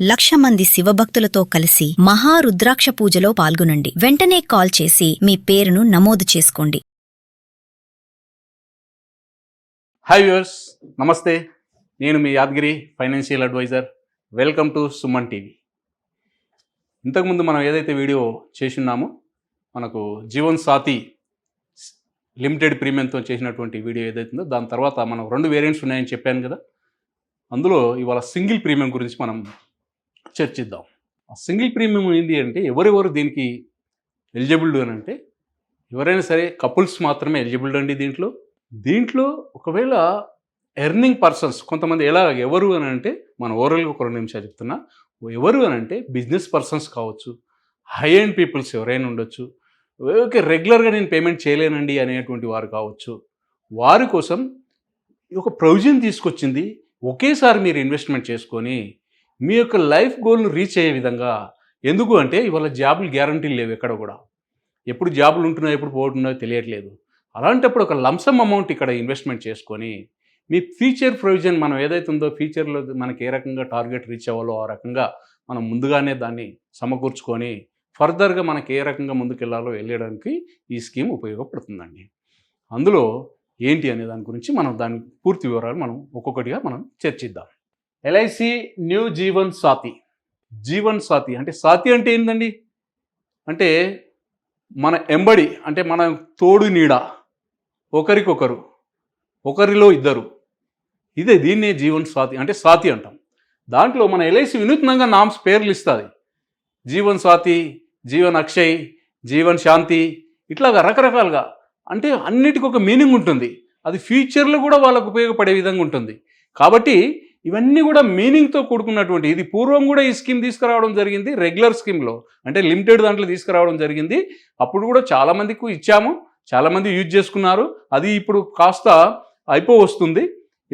1,00,000 మంది శివభక్తులతో కలిసి మహారుద్రాక్ష పూజలో పాల్గొనండి. వెంటనే కాల్ చేసి మీ పేరును నమోదు చేసుకోండి. హాయ్ వ్యూవర్స్, నమస్తే. నేను మీ Yadagiri financial advisor. Welcome to Suman TV. ఇంతకుముందు మనం ఏదైతే వీడియో చేస్తున్నామో, మనకు జీవన్ సాథీ లిమిటెడ్ ప్రీమియంతో చేసినటువంటి వీడియో ఏదైతుందో, దాని తర్వాత మనం 2 వేరియంట్స్ ఉన్నాయని చెప్పాను కదా. అందులో ఇవాళ సింగిల్ ప్రీమియం గురించి మనం చర్చిద్దాం. ఆ సింగిల్ ప్రీమియం ఏంటి అంటే, ఎవరెవరు దీనికి ఎలిజిబుల్ అని అంటే, ఎవరైనా సరే కపుల్స్ మాత్రమే ఎలిజిబుల్ అండి. దీంట్లో ఒకవేళ ఎర్నింగ్ పర్సన్స్ కొంతమంది ఎవరు అని అంటే, మన ఓవరాల్గా ఒక 2 నిమిషాలు చెప్తున్నా. ఎవరు అని అంటే బిజినెస్ పర్సన్స్ కావచ్చు, హై అండ్ పీపుల్స్ ఎవరైనా ఉండొచ్చు, ఓకే రెగ్యులర్గా నేను పేమెంట్ చేయలేనండి అనేటువంటి వారు కావచ్చు. వారి కోసం ఒక ప్రొవిజన్ తీసుకొచ్చింది. ఒకేసారి మీరు ఇన్వెస్ట్మెంట్ చేసుకొని మీ యొక్క లైఫ్ గోల్ను రీచ్ అయ్యే విధంగా. ఎందుకు అంటే ఇవాళ జాబులు గ్యారంటీలు లేవు ఎక్కడ కూడా. ఎప్పుడు జాబులు ఉంటున్నాయో ఎప్పుడు పోతున్నాయో తెలియట్లేదు. అలాంటప్పుడు ఒక లంసమ్ అమౌంట్ ఇక్కడ ఇన్వెస్ట్మెంట్ చేసుకొని మీ ఫ్యూచర్ ప్రొవిజన్, మనం ఏదైతే ఉందో ఫ్యూచర్లో మనకి ఏ రకంగా టార్గెట్ రీచ్ అవ్వాలో ఆ రకంగా మనం ముందుగానే దాన్ని సమకూర్చుకొని ఫర్దర్గా మనకి ఏ రకంగా ముందుకెళ్లాలో వెళ్ళడానికి ఈ స్కీమ్ ఉపయోగపడుతుందండి. అందులో ఏంటి అనే దాని గురించి మనం దాని పూర్తి వివరాలు మనం ఒక్కొక్కటిగా మనం చర్చిద్దాం. LIC new Jeevan Saathi. జీవన్ సాథీ అంటే సాథీ అంటే ఏంటండి అంటే మన ఎంబడి, అంటే మన తోడు నీడ, ఒకరికొకరు, ఒకరిలో ఇద్దరు. దీన్నే జీవన్ సాథీ అంటే సాథీ అంటాం. దాంట్లో మన ఎల్ఐసి వినూత్నంగా నామ్స్ పేర్లు ఇస్తుంది. జీవన్ సాథీ, జీవన్ అక్షయ్, జీవన్ శాంతి, ఇట్లాగా రకరకాలుగా. అంటే అన్నిటికీ ఒక మీనింగ్ ఉంటుంది. అది ఫ్యూచర్లో కూడా వాళ్ళకు ఉపయోగపడే విధంగా ఉంటుంది. కాబట్టి ఇవన్నీ కూడా మీనింగ్తో కూడుకున్నటువంటి. ఇది పూర్వం కూడా ఈ స్కీమ్ తీసుకురావడం జరిగింది. రెగ్యులర్ స్కీమ్లో అంటే లిమిటెడ్ దాంట్లో తీసుకురావడం జరిగింది. అప్పుడు కూడా చాలామందికి ఇచ్చాము, చాలామంది యూజ్ చేసుకున్నారు. అది ఇప్పుడు కాస్త వస్తుంది.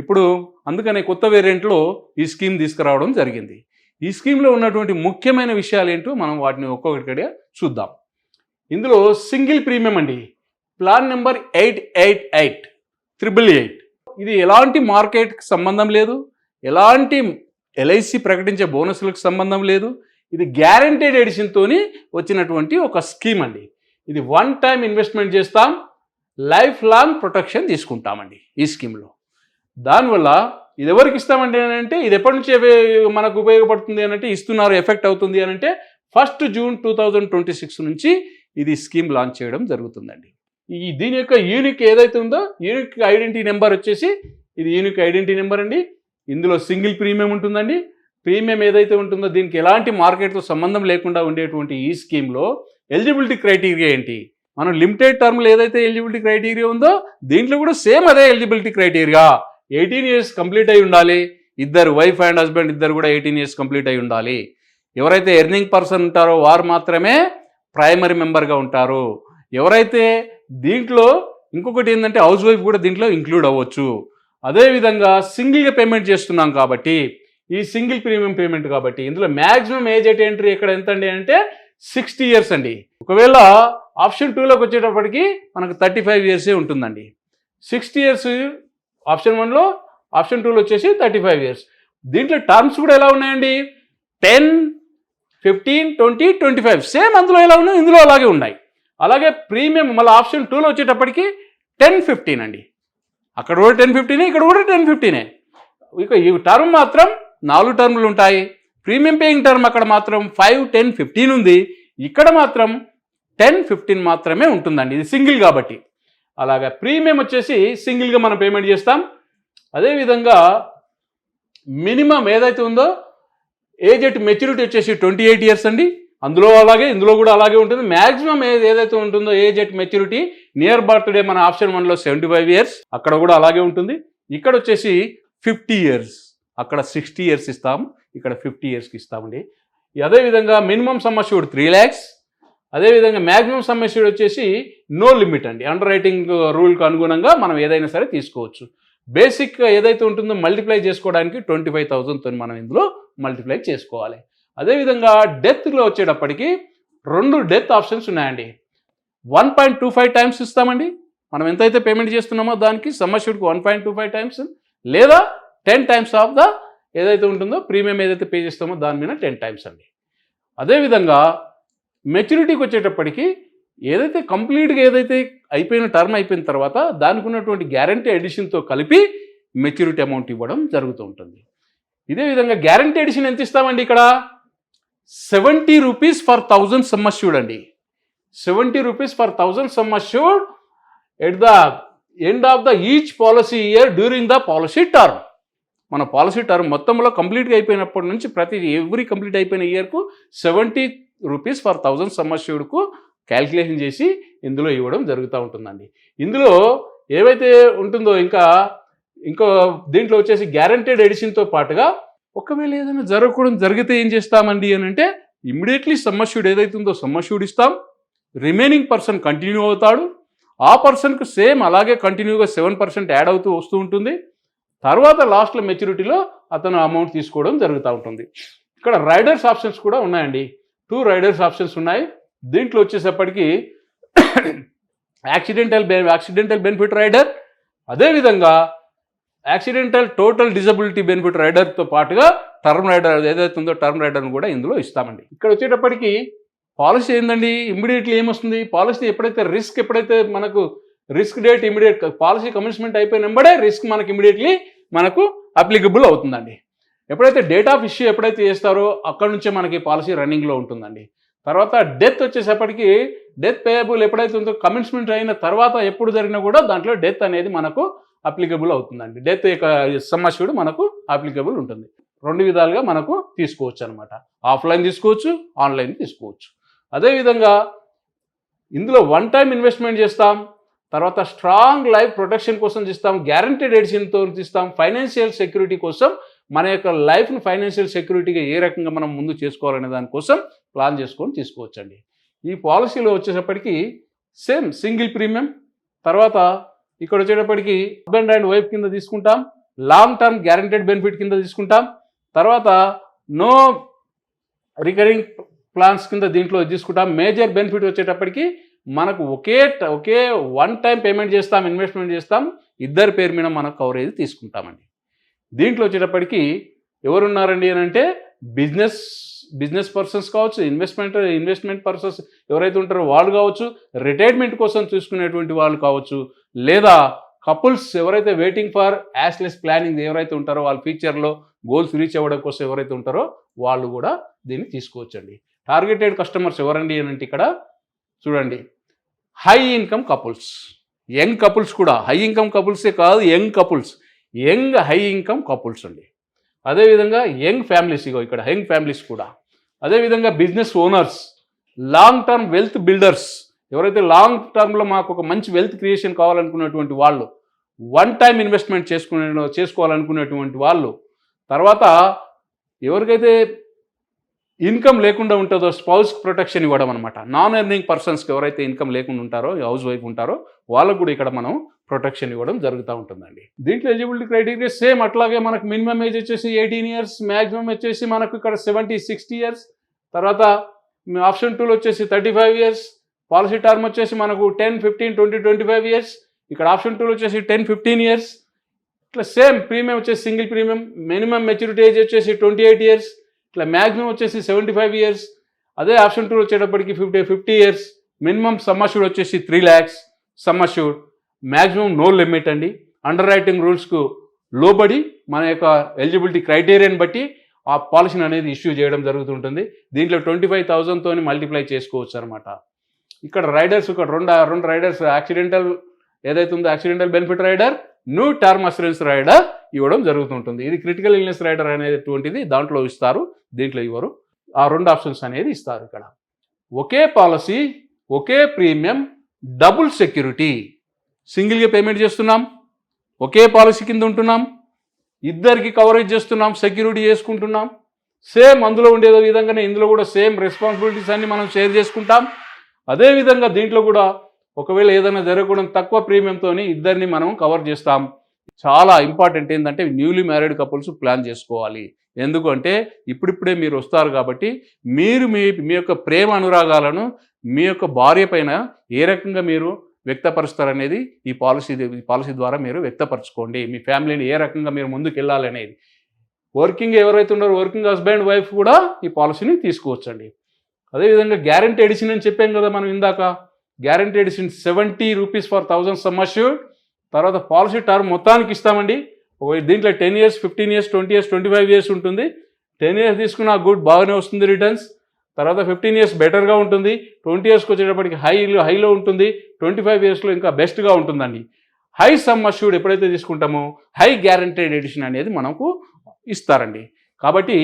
ఇప్పుడు అందుకనే కొత్త వేరియంట్లో ఈ స్కీమ్ తీసుకురావడం జరిగింది. ఈ స్కీమ్లో ఉన్నటువంటి ముఖ్యమైన విషయాలు ఏంటో మనం వాటిని ఒక్కొక్కటిగా చూద్దాం. ఇందులో సింగిల్ ప్రీమియం అండి. Plan number 888888. ఇది ఎలాంటి మార్కెట్కి సంబంధం లేదు, ఎలాంటి ఎల్ఐసి ప్రకటించే బోనస్లకు సంబంధం లేదు. ఇది గ్యారంటీడ్ ఎడిషన్తో వచ్చినటువంటి ఒక స్కీమ్ అండి. ఇది 1 టైం ఇన్వెస్ట్మెంట్ చేస్తాం, లైఫ్ లాంగ్ ప్రొటెక్షన్ తీసుకుంటామండి ఈ స్కీమ్లో. దానివల్ల ఇది ఎవరికి ఇస్తామండి అని అంటే, ఇది ఎప్పటి నుంచి మనకు ఉపయోగపడుతుంది అని అంటే, ఇస్తున్నారు ఎఫెక్ట్ అవుతుంది అని అంటే 1 జూన్ 2026 నుంచి ఇది స్కీమ్ లాంచ్ చేయడం జరుగుతుందండి. దీని యొక్క యూనిక్ ఏదైతే ఉందో, యూనిక్ ఐడెంటిటీ నెంబర్ వచ్చేసి ఇది యూనిక్ ఐడెంటిటీ నెంబర్ అండి. ఇందులో సింగిల్ ప్రీమియం ఉంటుందండి. ప్రీమియం ఏదైతే ఉంటుందో దీనికి ఎలాంటి మార్కెట్తో సంబంధం లేకుండా ఉండేటువంటి ఈ స్కీమ్లో ఎలిజిబిలిటీ క్రైటీరియా ఏంటి, మనం లిమిటెడ్ టర్మ్లో ఏదైతే ఎలిజిబిలిటీ క్రైటీరియా ఉందో దీంట్లో కూడా సేమ్ అదే ఎలిజిబిలిటీ క్రైటీరియా. 18 ఇయర్స్ కంప్లీట్ అయి ఉండాలి. ఇద్దరు వైఫ్ అండ్ హస్బెండ్ ఇద్దరు కూడా 18 ఇయర్స్ కంప్లీట్ అయి ఉండాలి. ఎవరైతే ఎర్నింగ్ పర్సన్ ఉంటారో వారు మాత్రమే ప్రైమరీ మెంబర్గా ఉంటారు. ఎవరైతే దీంట్లో ఇంకొకటి ఏంటంటే హౌస్ వైఫ్ కూడా దీంట్లో ఇంక్లూడ్ అవ్వచ్చు. అదేవిధంగా సింగిల్గా పేమెంట్ చేస్తున్నాం కాబట్టి, ఈ సింగిల్ ప్రీమియం పేమెంట్ కాబట్టి ఇందులో మ్యాక్సిమం ఏజ్ ఎట్ ఎంట్రీ ఇక్కడ ఎంత అండి అంటే 60 ఇయర్స్ అండి. ఒకవేళ ఆప్షన్ 2లోకి వచ్చేటప్పటికి మనకు 35 ఇయర్సే ఉంటుందండి. 60 ఇయర్స్ ఆప్షన్ 1లో, ఆప్షన్ 2లో వచ్చేసి 35 ఇయర్స్. దీంట్లో టర్మ్స్ కూడా ఎలా ఉన్నాయండి, 10, 15, 20, 25 సేమ్ అందులో ఎలా ఉన్నాయి ఇందులో అలాగే ఉన్నాయి. అలాగే ప్రీమియం మళ్ళీ ఆప్షన్ 2లో వచ్చేటప్పటికి 10-15 అండి. అక్కడ కూడా 10-15, ఇక్కడ కూడా 10-15. ఇక ఈ టర్మ్ మాత్రం 4 టర్ములు ఉంటాయి. ప్రీమియం పేయింగ్ టర్మ్ అక్కడ మాత్రం 5, 10, 15 ఉంది. ఇక్కడ మాత్రం 10, 15 మాత్రమే ఉంటుందండి. ఇది సింగిల్ కాబట్టి. అలాగా ప్రీమియం వచ్చేసి సింగిల్గా మనం పేమెంట్ చేస్తాం. అదేవిధంగా మినిమం ఏదైతే ఉందో ఏజ్ ఎట్ మెచ్యూరిటీ వచ్చేసి 28 ఇయర్స్ అండి. అందులో అలాగే ఇందులో కూడా అలాగే ఉంటుంది. మ్యాక్సిమం ఏదైతే ఉంటుందో age at maturity near birthday మన ఆప్షన్ 1లో 75 ఇయర్స్, అక్కడ కూడా అలాగే ఉంటుంది. ఇక్కడ వచ్చేసి 50 ఇయర్స్, అక్కడ 60 ఇయర్స్ ఇస్తాం, ఇక్కడ 50 ఇయర్స్కి ఇస్తామండి. అదేవిధంగా మినిమం సమ్ అష్యూర్డ్ 3 lakhs. అదేవిధంగా మ్యాక్సిమం సమ్ అష్యూర్డ్ వచ్చేసి నో లిమిట్ అండి. అండర్ రైటింగ్ రూల్కి అనుగుణంగా మనం ఏదైనా సరే తీసుకోవచ్చు. బేసిక్ ఏదైతే ఉంటుందో మల్టిప్లై చేసుకోవడానికి 25,000తో మనం ఇందులో మల్టిప్లై చేసుకోవాలి. అదేవిధంగా డెత్లో వచ్చేటప్పటికి 2 డెత్ ఆప్షన్స్ ఉన్నాయండి. 1.25 టైమ్స్ ఇస్తామండి. మనం ఎంతైతే పేమెంట్ చేస్తున్నామో దానికి సమ్ అష్యూర్డ్కి 1.25 టైమ్స్, లేదా 10 టైమ్స్ ఆఫ్ ద ఏదైతే ఉంటుందో ప్రీమియం ఏదైతే పే చేస్తామో దాని మీద 10 టైమ్స్ అండి. అదేవిధంగా మెచ్యూరిటీకి వచ్చేటప్పటికి ఏదైతే కంప్లీట్గా ఏదైతే అయిపోయిన టర్మ్ అయిపోయిన తర్వాత దానికి ఉన్నటువంటి గ్యారంటీ ఎడిషన్తో కలిపి మెచ్యూరిటీ అమౌంట్ ఇవ్వడం జరుగుతూ ఉంటుంది. ఇదే విధంగా గ్యారంటీ ఎడిషన్ ఎంత ఇస్తామండి ఇక్కడ 70 రూపీస్ ఫర్ 1000 సమ్ అష్యూర్డ్ అండి. 70 rupees for 1000 sum assured at the end of the each policy year during the policy term. మన పాలసీ టర్మ్ మొత్తంలో కంప్లీట్గా అయిపోయినప్పటి నుంచి ఎవ్రీ కంప్లీట్ అయిపోయిన ఇయర్కు 70 రూపీస్ ఫర్ 1000 సమ్ అష్యూర్డ్కు క్యాల్కులేషన్ చేసి ఇందులో ఇవ్వడం జరుగుతూ ఉంటుందండి. ఇందులో ఏవైతే ఉంటుందో ఇంకో దీంట్లో వచ్చేసి గ్యారంటెడ్ ఎడిషన్తో పాటుగా ఒకవేళ ఏదైనా జరిగితే ఏం చేస్తామండి అని అంటే ఇమ్మీడియట్లీ సమ్ అష్యూర్డ్ ఏదైతే ఉందో సమ్ అష్యూర్డ్ ఇస్తాం. రిమైనింగ్ పర్సన్ కంటిన్యూ అవుతాడు. ఆ పర్సన్కు సేమ్ అలాగే కంటిన్యూగా 7% యాడ్ అవుతూ వస్తూ ఉంటుంది. తర్వాత లాస్ట్లో మెచ్యూరిటీలో అతను అమౌంట్ తీసుకోవడం జరుగుతూ ఉంటుంది. ఇక్కడ రైడర్స్ ఆప్షన్స్ కూడా ఉన్నాయండి. 2 రైడర్స్ ఆప్షన్స్ ఉన్నాయి. దీంట్లో వచ్చేసప్పటికి యాక్సిడెంటల్ బెనిఫిట్ రైడర్, అదేవిధంగా యాక్సిడెంటల్ టోటల్ డిజబిలిటీ బెనిఫిట్ రైడర్తో పాటుగా టర్మ్ రైడర్ ఏదైతే ఉందో టర్మ్ రైడర్ను కూడా ఇందులో ఇస్తామండి. ఇక్కడ వచ్చేటప్పటికి పాలసీ ఏందండి, ఇమ్మీడియట్లీ ఏమొస్తుంది, పాలసీ ఎప్పుడైతే మనకు risk date immediate policy commitment అయిపోయిన వెంబడే రిస్క్ మనకు ఇమీడియట్లీ మనకు అప్లికబుల్ అవుతుందండి. ఎప్పుడైతే డేట్ ఆఫ్ ఇష్యూ ఎప్పుడైతే చేస్తారో అక్కడ నుంచే మనకి పాలసీ రన్నింగ్లో ఉంటుందండి. తర్వాత డెత్ వచ్చేసప్పటికి డెత్ పేయబుల్ ఎప్పుడైతే ఉందో కమిట్మెంట్ అయిన తర్వాత ఎప్పుడు జరిగినా కూడా దాంట్లో డెత్ అనేది మనకు అప్లికబుల్ అవుతుందండి. డెత్ యొక్క సమ్ అష్యూర్డ్ మనకు అప్లికబుల్ ఉంటుంది. 2 విధాలుగా మనకు తీసుకోవచ్చు అనమాట. ఆఫ్లైన్ తీసుకోవచ్చు, ఆన్లైన్ తీసుకోవచ్చు. అదేవిధంగా ఇందులో 1 టైం ఇన్వెస్ట్మెంట్ చేస్తాం. తర్వాత స్ట్రాంగ్ లైఫ్ ప్రొటెక్షన్ కోసం తీస్తాం, గ్యారంటీడ్ ఎడిషన్తో తీస్తాం, ఫైనాన్షియల్ సెక్యూరిటీ కోసం మన యొక్క లైఫ్ను ఫైనాన్షియల్ సెక్యూరిటీగా ఏ రకంగా మనం ముందు చేసుకోవాలనే దానికోసం ప్లాన్ చేసుకొని తీసుకోవచ్చండి. ఈ పాలసీలో వచ్చేటప్పటికి సేమ్ సింగిల్ ప్రీమియం, తర్వాత ఇక్కడ వచ్చేటప్పటికి హస్బెండ్ అండ్ వైఫ్ కింద తీసుకుంటాం, లాంగ్ టర్మ్ గ్యారంటీడ్ బెనిఫిట్ కింద తీసుకుంటాం, తర్వాత నో రికరింగ్ ప్లాన్స్ కింద దీంట్లో తీసుకుంటాం. మేజర్ బెనిఫిట్ వచ్చేటప్పటికి మనకు ఒకే 1 టైం పేమెంట్ చేస్తాం, ఇన్వెస్ట్మెంట్ చేస్తాం, ఇద్దరి పేరు మీద మనకు కవరేజ్ తీసుకుంటామండి. దీంట్లో వచ్చేటప్పటికి ఎవరున్నారండి అని అంటే బిజినెస్ పర్సన్స్ కావచ్చు, ఇన్వెస్ట్మెంట్ పర్సన్స్ ఎవరైతే ఉంటారో వాళ్ళు కావచ్చు, రిటైర్మెంట్ కోసం చూసుకునేటువంటి వాళ్ళు కావచ్చు, లేదా కపుల్స్ ఎవరైతే వెయిటింగ్ ఫర్ యాస్లెస్ ప్లానింగ్ ఎవరైతే ఉంటారో వాళ్ళ ఫ్యూచర్లో గోల్స్ రీచ్ అవ్వడం కోసం ఎవరైతే ఉంటారో వాళ్ళు కూడా దీన్ని తీసుకోవచ్చండి. టార్గెటెడ్ కస్టమర్స్ ఎవరండి అని అంటే ఇక్కడ చూడండి, high income couples, young couples కూడా, హై ఇన్కమ్ కపుల్సే కాదు, యంగ్ హై ఇన్కమ్ కపుల్స్ అండి. అదేవిధంగా యంగ్ ఫ్యామిలీస్, ఇక్కడ యంగ్ ఫ్యామిలీస్ కూడా, అదేవిధంగా business owners, long term wealth builders ఎవరైతే లాంగ్ టర్మ్లో మాకు ఒక మంచి వెల్త్ క్రియేషన్ కావాలనుకునేటువంటి వాళ్ళు, 1 టైం ఇన్వెస్ట్మెంట్ చేసుకోవాలనుకునేటువంటి వాళ్ళు, తర్వాత ఎవరికైతే ఇన్కమ్ లేకుండా ఉంటుందో స్పౌస్కి ప్రొటెక్షన్ ఇవ్వడం అనమాట. నాన్ ఎర్నింగ్ పర్సన్స్కి ఎవరైతే ఇన్కమ్ లేకుండా ఉంటారో, హౌస్ వైఫ్ ఉంటారో వాళ్ళకు కూడా ఇక్కడ మనం ప్రొటెక్షన్ ఇవ్వడం జరుగుతూ ఉంటుందండి. దీంట్లో ఎలిజిబిలిటీ క్రైటీరియా సేమ్ అట్లాగే మనకు మినిమం ఏజ్ వచ్చేసి 18 ఇయర్స్, మ్యాక్సిమం వచ్చేసి మనకు ఇక్కడ 70-60 ఇయర్స్, తర్వాత ఆప్షన్ 2లో వచ్చేసి 35 ఇయర్స్, పాలసీ టర్మ్ వచ్చేసి మనకు 10, 15, 20, 25 ఇయర్స్, ఇక్కడ ఆప్షన్ 2లో వచ్చేసి 10-15 ఇయర్స్. ఇట్లా సేమ్ ప్రీమియం వచ్చేసి single premium, minimum maturity age వచ్చేసి 28 ఇయర్స్, ఇట్లా మ్యాక్సిమం వచ్చేసి 75 ఇయర్స్. అదే ఆప్షన్ 2 వచ్చేటప్పటికి 50 ఇయర్స్, మినిమం సమ్ అష్యూర్డ్ వచ్చేసి 3 lakhs sum assured, maximum no limit అండి. అండర్ రైటింగ్ రూల్స్కు లోబడి మన యొక్క ఎలిజిబిలిటీ క్రైటీరియాని బట్టి ఆ పాలసీని అనేది ఇష్యూ చేయడం జరుగుతుంటుంది. దీంట్లో 25,000తో మల్టిప్లై చేసుకోవచ్చు అనమాట. ఇక్కడ రైడర్స్ ఇక్కడ రెండు రైడర్స్, యాక్సిడెంటల్ ఏదైతే ఉందో accidental benefit rider, new term assurance rider ఇవ్వడం జరుగుతుంటుంది. ఇది క్రిటికల్ ఇల్నెస్ రైడర్ అనేటువంటిది దాంట్లో ఇస్తారు, దీంట్లో ఇవ్వరు. ఆ 2 ఆప్షన్స్ అనేది ఇస్తారు. ఇక్కడ ఒకే పాలసీ, ఒకే ప్రీమియం, డబుల్ సెక్యూరిటీ, సింగిల్గా పేమెంట్ చేస్తున్నాం, ఒకే పాలసీ కింద ఉంటున్నాం, ఇద్దరికి కవరేజ్ చేస్తున్నాం, సెక్యూరిటీ చేసుకుంటున్నాం. సేమ్ అందులో ఉండే విధంగానే ఇందులో కూడా సేమ్ రెస్పాన్సిబిలిటీస్ అన్ని మనం షేర్ చేసుకుంటాం. అదేవిధంగా దీంట్లో కూడా ఒకవేళ ఏదైనా జరగకుండా తక్కువ ప్రీమియంతో ఇద్దరిని మనం కవర్ చేస్తాం. చాలా ఇంపార్టెంట్ ఏంటంటే న్యూలీ మ్యారీడ్ కపుల్స్ ప్లాన్ చేసుకోవాలి. ఎందుకంటే ఇప్పుడిప్పుడే మీరు వస్తారు కాబట్టి మీరు మీ యొక్క ప్రేమ అనురాగాలను మీ యొక్క భార్య పైన ఏ రకంగా మీరు వ్యక్తపరుస్తారనేది ఈ పాలసీ ద్వారా మీరు వ్యక్తపరచుకోండి. మీ ఫ్యామిలీని ఏ రకంగా మీరు ముందుకు వెళ్ళాలనేది వర్కింగ్ ఎవరైతే ఉన్నారో వర్కింగ్ హస్బెండ్ వైఫ్ కూడా ఈ పాలసీని తీసుకోవచ్చండి. అదేవిధంగా గ్యారంటీ ఎడిషన్ అని చెప్పాం కదా మనం ఇందాక. Guarantee edition 70 rupees for 1000 sum assured. తర్వాత పాలసీ టర్మ్ మొత్తానికి ఇస్తామండి. దీంట్లో 10 years, 15 years, 20 years, 25 years ఉంటుంది. 10 years తీసుకున్న గుడ్ బాగానే వస్తుంది రిటర్న్స్. తర్వాత 15 years బెటర్గా ఉంటుంది. 20 yearsకి వచ్చేటప్పటికి హైలో ఉంటుంది. 25 yearsలో ఇంకా బెస్ట్గా ఉంటుందండి. హై సమ్ అష్యూర్డ్ ఎప్పుడైతే తీసుకుంటామో హై గ్యారంటీడ్ ఎడిషన్ అనేది మనకు ఇస్తారండి. కాబట్టి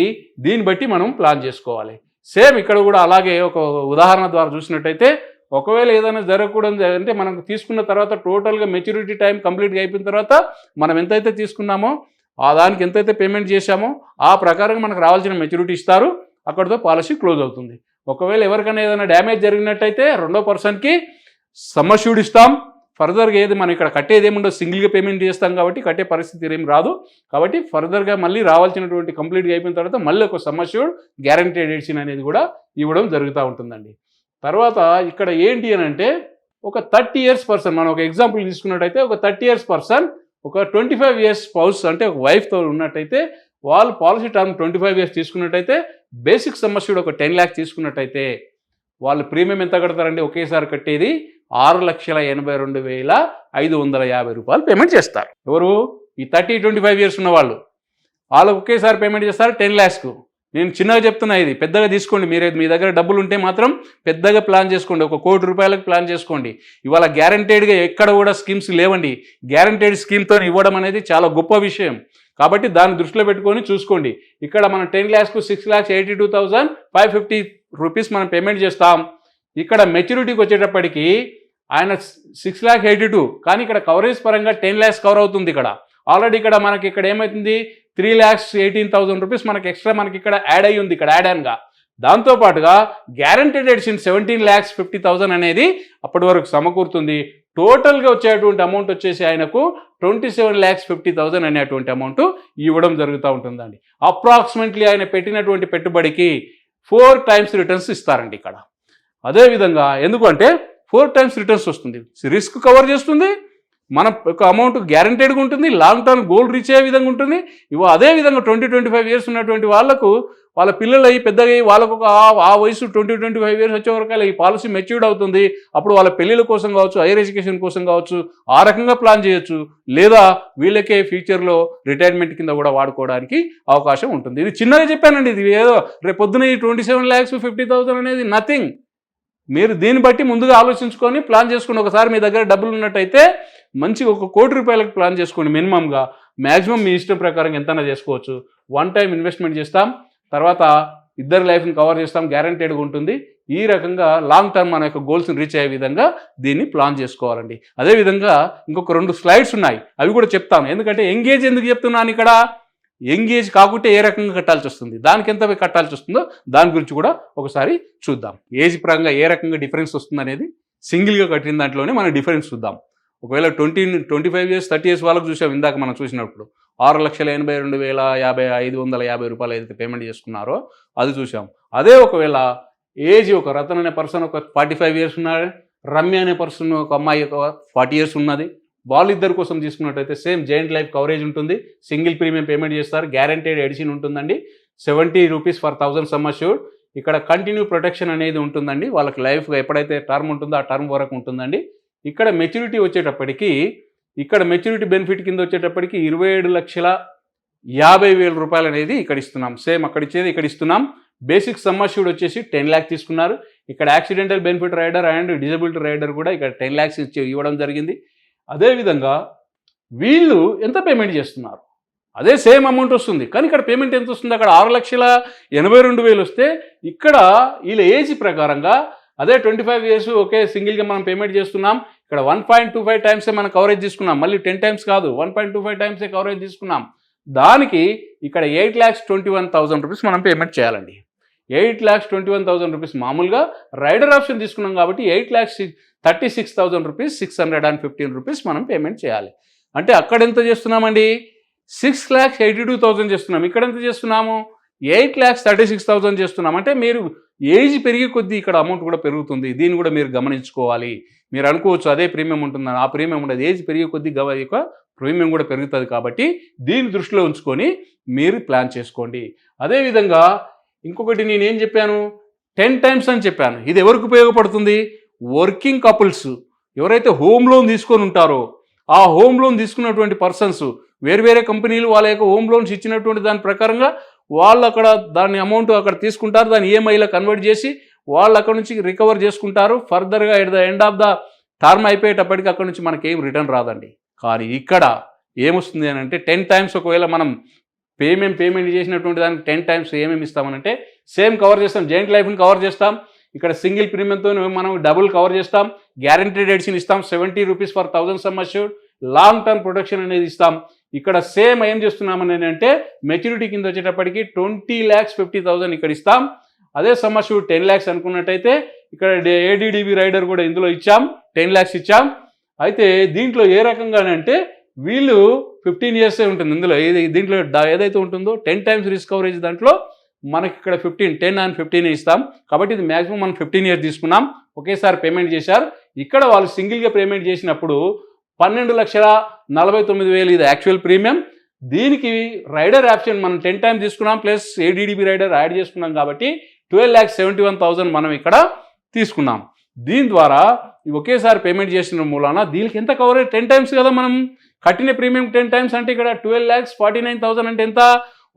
దీన్ని బట్టి మనం ప్లాన్ చేసుకోవాలి. సేమ్ ఇక్కడ కూడా అలాగే ఒక ఉదాహరణ ద్వారా చూసినట్టయితే, ఒకవేళ ఏదైనా జరగకూడదు అంటే మనకు తీసుకున్న తర్వాత టోటల్గా మెచ్యూరిటీ టైం కంప్లీట్గా అయిపోయిన తర్వాత మనం ఎంతైతే తీసుకున్నామో దానికి ఎంతైతే పేమెంట్ చేశామో ఆ ప్రకారంగా మనకు రావాల్సిన మెచ్యూరిటీ ఇస్తారు. అక్కడితో పాలసీ క్లోజ్ అవుతుంది. ఒకవేళ ఎవరికైనా ఏదైనా డ్యామేజ్ జరిగినట్టయితే రెండో పర్సన్కి సమ్ అష్యూర్డ్ ఇస్తాం. ఫర్దర్గా ఏది మనం ఇక్కడ కట్టేది ఏముండదు, సింగిల్గా పేమెంట్ చేస్తాం కాబట్టి కట్టే పరిస్థితి ఏం రాదు. కాబట్టి ఫర్దర్గా మళ్ళీ రావాల్సినటువంటి కంప్లీట్గా అయిపోయిన తర్వాత మళ్ళీ ఒక సమ్ అష్యూర్డ్ గ్యారంటీడ్ ఎడిషన్ అనేది కూడా ఇవ్వడం జరుగుతూ ఉంటుందండి. తర్వాత ఇక్కడ ఏంటి అని అంటే, ఒక 30 years పర్సన్, మనం ఒక ఎగ్జాంపుల్ తీసుకున్నట్టయితే ఒక 30 years పర్సన్ ఒక 25 years స్పౌస్ అంటే ఒక వైఫ్తో ఉన్నట్టయితే, వాళ్ళు పాలసీ టర్మ్ 25 years తీసుకున్నట్టయితే బేసిక్ సమ్ అష్యూర్డ్ ఒక 10 lakhs తీసుకున్నట్టయితే వాళ్ళు ప్రీమియం ఎంత కడతారండి? ఒకేసారి కట్టేది 6,82,550 రూపాయలు పేమెంట్ చేస్తారు. ఎవరు? ఈ 30-25 years ఉన్న వాళ్ళు ఒకేసారి పేమెంట్ చేస్తారు 10 lakhsకు. నేను చిన్నగా చెప్తున్నా, ఇది పెద్దగా తీసుకోండి. మీ దగ్గర డబ్బులు ఉంటే మాత్రం పెద్దగా ప్లాన్ చేసుకోండి. 1 కోటి రూపాయలకు ప్లాన్ చేసుకోండి. ఇవాళ గ్యారంటెడ్గా ఎక్కడ కూడా స్కీమ్స్ లేవండి. గ్యారంటెడ్ స్కీమ్తో ఇవ్వడం అనేది చాలా గొప్ప విషయం. కాబట్టి దాన్ని దృష్టిలో పెట్టుకొని చూసుకోండి. ఇక్కడ మనం 10 lakhsకు 6,82,550 రూపీస్ మనం పేమెంట్ చేస్తాం. ఇక్కడ మెచ్యూరిటీకి వచ్చేటప్పటికి ఆయన 6,82,000, కానీ ఇక్కడ కవరేజ్ పరంగా 10 lakhs కవర్ అవుతుంది. ఇక్కడ ఆల్రెడీ ఇక్కడ మనకి ఇక్కడ ఏమవుతుంది, 3,18,000 రూపీస్ మనకి ఎక్స్ట్రా మనకి ఇక్కడ యాడ్ అయ్యి ఉంది, ఇక్కడ యాడ్ ఆన్గా. దాంతోపాటుగా గ్యారంటీడ్ ఎడిషన్ 17,50,000 అనేది అప్పటి వరకు సమకూరుతుంది. టోటల్గా వచ్చేటువంటి అమౌంట్ వచ్చేసి ఆయనకు 27,50,000 అనేటువంటి అమౌంట్ ఇవ్వడం జరుగుతూ ఉంటుందండి. అప్రాక్సిమేట్లీ ఆయన పెట్టినటువంటి పెట్టుబడికి 4 times రిటర్న్స్ ఇస్తారండి ఇక్కడ. అదేవిధంగా ఎందుకంటే 4 times రిటర్న్స్ వస్తుంది, రిస్క్ కవర్ చేస్తుంది, మన ఒక అమౌంట్ గ్యారంటెడ్గా ఉంటుంది, లాంగ్ టర్మ్ గోల్ రీచ్ అయ్యే విధంగా ఉంటుంది. అదేవిధంగా 20-25 years ఉన్నటువంటి వాళ్ళకు వాళ్ళ పిల్లలు అయ్యి పెద్దగా అయ్యి వాళ్ళకు ఆ వయసు 20-25 years వచ్చే వరకు ఈ పాలసీ మెచ్యూర్డ్ అవుతుంది. అప్పుడు వాళ్ళ పెళ్ళిళ్ళ కోసం కావచ్చు, హైయర్ ఎడ్యుకేషన్ కోసం కావచ్చు, ఆ రకంగా ప్లాన్ చేయొచ్చు. లేదా వీళ్ళకే ఫ్యూచర్లో రిటైర్మెంట్ కింద కూడా వాడుకోవడానికి అవకాశం ఉంటుంది. ఇది చిన్నగా చెప్పానండి. ఇది ఏదో రేపు పొద్దున ఈ 27,50,000 అనేది నథింగ్. మీరు దీన్ని బట్టి ముందుగా ఆలోచించుకొని ప్లాన్ చేసుకుని, ఒకసారి మీ దగ్గర డబ్బులు ఉన్నట్టయితే మంచిగా 1 కోటి రూపాయలకు ప్లాన్ చేసుకోండి. మినిమంగా, మ్యాక్సిమం మీ ఇష్టం ప్రకారం ఎంతైనా చేసుకోవచ్చు. 1 time ఇన్వెస్ట్మెంట్ చేస్తాం, తర్వాత ఇద్దరు లైఫ్ని కవర్ చేస్తాం, గ్యారంటెడ్గా ఉంటుంది. ఈ రకంగా లాంగ్ టర్మ్ మన యొక్క గోల్స్ని రీచ్ అయ్యే విధంగా దీన్ని ప్లాన్ చేసుకోవాలండి. అదేవిధంగా ఇంకొక 2 slides ఉన్నాయి, అవి కూడా చెప్తాను. ఎందుకంటే ఎంగేజ్ ఎందుకు చెప్తున్నాను ఇక్కడ, ఎంగేజ్ కాకుంటే ఏ రకంగా కట్టాల్సి వస్తుంది, దానికి ఎంత కట్టాల్సి వస్తుందో దాని గురించి కూడా ఒకసారి చూద్దాం. ఏజ్ పరంగా ఏ రకంగా డిఫరెన్స్ వస్తుంది అనేది సింగిల్గా కట్టిన దాంట్లోనే మనం డిఫరెన్స్ చూద్దాం. ఒకవేళ 25 years 30 years వాళ్ళకు చూసాం ఇందాక మనం చూసినప్పుడు, 6,82,550 రూపాయలు ఏదైతే పేమెంట్ చేసుకున్నారో అది చూసాం. అదే ఒకవేళ ఏజ్ ఒక రతన్ అనే పర్సన్ ఒక 45 years ఉన్నాడు, రమ్య అనే పర్సన్ ఒక అమ్మాయి ఒక 40 years ఉన్నది, వాళ్ళిద్దరి కోసం తీసుకున్నట్టయితే సేమ్ జాయింట్ లైఫ్ కవరేజ్ ఉంటుంది, సింగిల్ ప్రీమియం పేమెంట్ చేస్తారు, గ్యారంటీడ్ ఎడిషన్ ఉంటుందండి. 70 రూపీస్ ఫర్ 1000 సమ్ అష్యూర్డ్. ఇక్కడ కంటిన్యూ ప్రొటెక్షన్ అనేది ఉంటుందండి. వాళ్ళకి లైఫ్ ఎప్పుడైతే టర్మ్ ఉంటుందో ఆ టర్మ్ వరకు ఉంటుందండి. ఇక్కడ మెచ్యూరిటీ వచ్చేటప్పటికి, ఇక్కడ మెచ్యూరిటీ బెనిఫిట్ కింద వచ్చేటప్పటికి 27,50,000 రూపాయలు అనేది ఇక్కడ ఇస్తున్నాం. సేమ్ అక్కడ ఇచ్చేది ఇక్కడ ఇస్తున్నాం. బేసిక్ సమ్ అష్యూర్డ్ వచ్చేసి 10 lakhs తీసుకున్నారు. ఇక్కడ accidental benefit rider and disability rider కూడా ఇక్కడ 10 lakhs ఇవ్వడం జరిగింది. అదేవిధంగా వీళ్ళు ఎంత పేమెంట్ చేస్తున్నారు, అదే సేమ్ అమౌంట్ వస్తుంది, కానీ ఇక్కడ పేమెంట్ ఎంత వస్తుంది, అక్కడ 6,82,000 వస్తే ఇక్కడ వీళ్ళ ఏజ్ ప్రకారంగా అదే 25 years ఒకే సింగిల్గా మనం పేమెంట్ చేస్తున్నాం. ఇక్కడ 1.25 times మనం కవరేజ్ తీసుకున్నాం, మళ్ళీ 10 times కాదు, 1.25 times కవరేజ్ తీసుకున్నాం. దానికి ఇక్కడ 8,21,000 రూపీస్ మనం పేమెంట్ చేయాలండి. 8,21,000 రూపీస్ మామూలుగా రైడర్ ఆప్షన్ తీసుకున్నాం కాబట్టి 8,36,000 రూపీస్ 615 రూపీస్ మనం పేమెంట్ చేయాలి. అంటే అక్కడ ఎంత చేస్తున్నామండి, 6,82,000 చేస్తున్నాం. ఇక్కడ ఎంత చేస్తున్నాము, 8,36,000 చేస్తున్నాం. అంటే మీరు ఏజ్ పెరిగే కొద్దీ ఇక్కడ అమౌంట్ కూడా పెరుగుతుంది. దీన్ని కూడా మీరు గమనించుకోవాలి. మీరు అనుకోవచ్చు అదే ప్రీమియం ఉంటుందని, ఆ ప్రీమియం ఉండదు. ఏజ్ పెరిగే కొద్దీ యొక్క ప్రీమియం కూడా పెరుగుతుంది. కాబట్టి దీన్ని దృష్టిలో ఉంచుకొని మీరు ప్లాన్ చేసుకోండి. అదేవిధంగా ఇంకొకటి నేనేం చెప్పాను, 10 టైమ్స్ అని చెప్పాను. ఇది ఎవరికి ఉపయోగపడుతుంది? వర్కింగ్ కపుల్స్ ఎవరైతే హోమ్ లోన్ తీసుకొని ఉంటారో ఆ హోమ్ లోన్ తీసుకున్నటువంటి పర్సన్స్ వేరే కంపెనీలు వాళ్ళ యొక్క హోమ్ లోన్స్ ఇచ్చినటువంటి దాని ప్రకారంగా వాళ్ళు అక్కడ దాని అమౌంట్ అక్కడ తీసుకుంటారు, దాన్ని ఈఎంఐలో కన్వర్ట్ చేసి వాళ్ళు అక్కడ నుంచి రికవర్ చేసుకుంటారు. ఫర్దర్గా at the end of the term అయిపోయేటప్పటికి అక్కడ నుంచి మనకేం రిటర్న్ రాదండి. కానీ ఇక్కడ ఏమొస్తుంది అని అంటే 10 టైమ్స్ ఒకవేళ మనం పేమెంట్ చేసినటువంటి దానికి 10 టైమ్స్ ఏమేమి ఇస్తామనంటే సేమ్ కవర్ చేస్తాం. జాయింట్ లైఫ్ని కవర్ చేస్తాం. ఇక్కడ సింగిల్ ప్రీమియంతో మనం డబుల్ కవర్ చేస్తాం. గ్యారంటీడ్ ఎడిషన్ ఇస్తాం. 70 rupees for 1000 sum assured. Long term protection అనేది ఇస్తాం. ఇక్కడ సేమ్ ఏం చేస్తున్నామని అంటే మెచ్యూరిటీ కింద వచ్చేటప్పటికి 20,50,000 ఇక్కడ ఇస్తాం. అదే సమ్ అష్యూర్డ్ 10 lakhs అనుకున్నట్టయితే ఇక్కడ ఏడీడీబీ రైడర్ కూడా ఇందులో ఇచ్చాం, 10 lakhs ఇచ్చాం. అయితే దీంట్లో ఏ రకంగానంటే వీళ్ళు 15 years ఉంటుంది ఇందులో. దీంట్లో ఏదైతే ఉంటుందో 10 times రిస్క్ కవరేజ్ దాంట్లో మనకి ఇక్కడ 10 and 15 ఇస్తాం. కాబట్టి ఇది మ్యాక్సిమం మనం 15 years తీసుకున్నాం. ఒకేసారి పేమెంట్ చేశారు. ఇక్కడ వాళ్ళు సింగిల్గా పేమెంట్ చేసినప్పుడు 12,49,000 ఇది యాక్చువల్ ప్రీమియం. దీనికి రైడర్ ఆప్షన్ మనం 10 times తీసుకున్నాం ప్లస్ ఏడీడీబీ రైడర్ యాడ్ చేసుకున్నాం కాబట్టి 12,71,000 మనం ఇక్కడ తీసుకున్నాం. దీని ద్వారా ఒకేసారి పేమెంట్ చేసిన మూలాన దీనికి ఎంత కవరేజ్ 10 times కదా మనం కట్టిన ప్రీమియం 10 times అంటే ఇక్కడ 12,49,000 అంటే ఎంత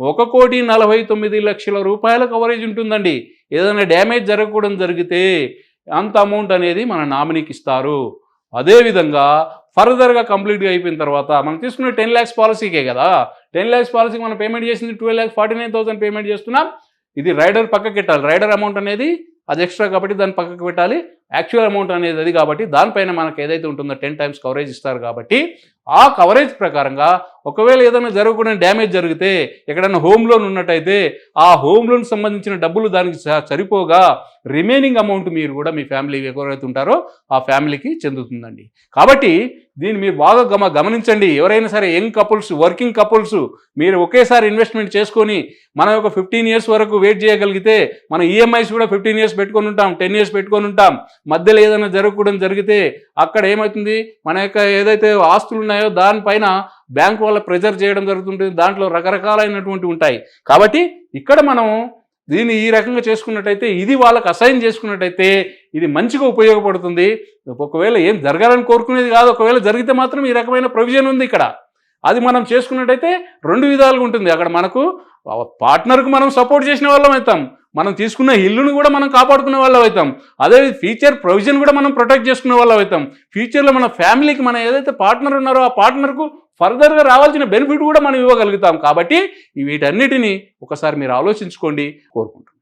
1,49,00,000 రూపాయల కవరేజ్ ఉంటుందండి. ఏదైనా డ్యామేజ్ జరగకూడదు జరిగితే అంత అమౌంట్ అనేది మన నామినీకి ఇస్తారు. అదేవిధంగా ఫర్దర్గా కంప్లీట్గా అయిపోయిన తర్వాత మనం తీసుకున్న 10 lakhs పాలసీకే కదా, 10 lakhs పాలసీకి మనం పేమెంట్ చేసింది 12,49,000 పేమెంట్ చేస్తున్నాం. ఇది రైడర్ పక్కకి పెట్టాలి. రైడర్ అమౌంట్ అనేది అది ఎక్స్ట్రా కాబట్టి దాన్ని పక్కకు పెట్టాలి. యాక్చువల్ అమౌంట్ అనేది అది కాబట్టి దానిపైన మనకు ఏదైతే ఉంటుందో 10 times కవరేజ్ ఇస్తారు. కాబట్టి ఆ కవరేజ్ ప్రకారంగా ఒకవేళ ఏదైనా జరగకుండా డ్యామేజ్ జరిగితే ఎక్కడైనా హోమ్ లోన్ ఉన్నట్టయితే ఆ హోమ్ లోన్ సంబంధించిన డబ్బులు దానికి సరిపోగా రిమైనింగ్ అమౌంట్ మీరు కూడా మీ ఫ్యామిలీ ఎవరైతే ఉంటారో ఆ ఫ్యామిలీకి చెందుతుందండి. కాబట్టి దీన్ని మీరు బాగా గమనించండి. ఎవరైనా సరే యంగ్ కపుల్స్, వర్కింగ్ కపుల్స్ మీరు ఒకేసారి ఇన్వెస్ట్మెంట్ చేసుకొని మనం ఒక 15 years వరకు వెయిట్ చేయగలిగితే మన ఈఎంఐస్ కూడా 15 years పెట్టుకొని ఉంటాం, 10 years పెట్టుకొని ఉంటాం. మధ్యలో ఏదైనా జరగకూడదు జరిగితే అక్కడ ఏమవుతుంది, మన యొక్క ఏదైతే ఆస్తులు ఉన్నాయో దానిపైన బ్యాంక్ వాళ్ళ ప్రెజర్ చేయడం జరుగుతుంటుంది. దాంట్లో రకరకాలైనటువంటి ఉంటాయి. కాబట్టి ఇక్కడ మనం దీన్ని ఈ రకంగా చేసుకున్నట్టయితే ఇది వాళ్ళకి అసైన్ చేసుకున్నట్టయితే ఇది మంచిగా ఉపయోగపడుతుంది. ఒకవేళ ఏం జరగాలని కోరుకునేది కాదు, ఒకవేళ జరిగితే మాత్రం ఈ రకమైన ప్రొవిజన్ ఉంది ఇక్కడ. అది మనం చేసుకున్నట్టయితే 2 విధాలుగా ఉంటుంది. అక్కడ మనకు పార్ట్నర్కు మనం సపోర్ట్ చేసిన వాళ్ళం అవుతాం, మనం తీసుకున్న ఇల్లును కూడా మనం కాపాడుకునే వాళ్ళం అవుతాం. అదే ఫ్యూచర్ ప్రొవిజన్ కూడా మనం ప్రొటెక్ట్ చేసుకునే వాళ్ళం అవుతాం. ఫ్యూచర్లో మన ఫ్యామిలీకి మన ఏదైతే పార్ట్నర్ ఉన్నారో ఆ పార్ట్నర్కు ఫర్దర్గా రావాల్సిన బెనిఫిట్ కూడా మనం ఇవ్వగలుగుతాం. కాబట్టి వీటన్నిటిని ఒకసారి మీరు ఆలోచించుకోండి కోరుకుంటున్నాను.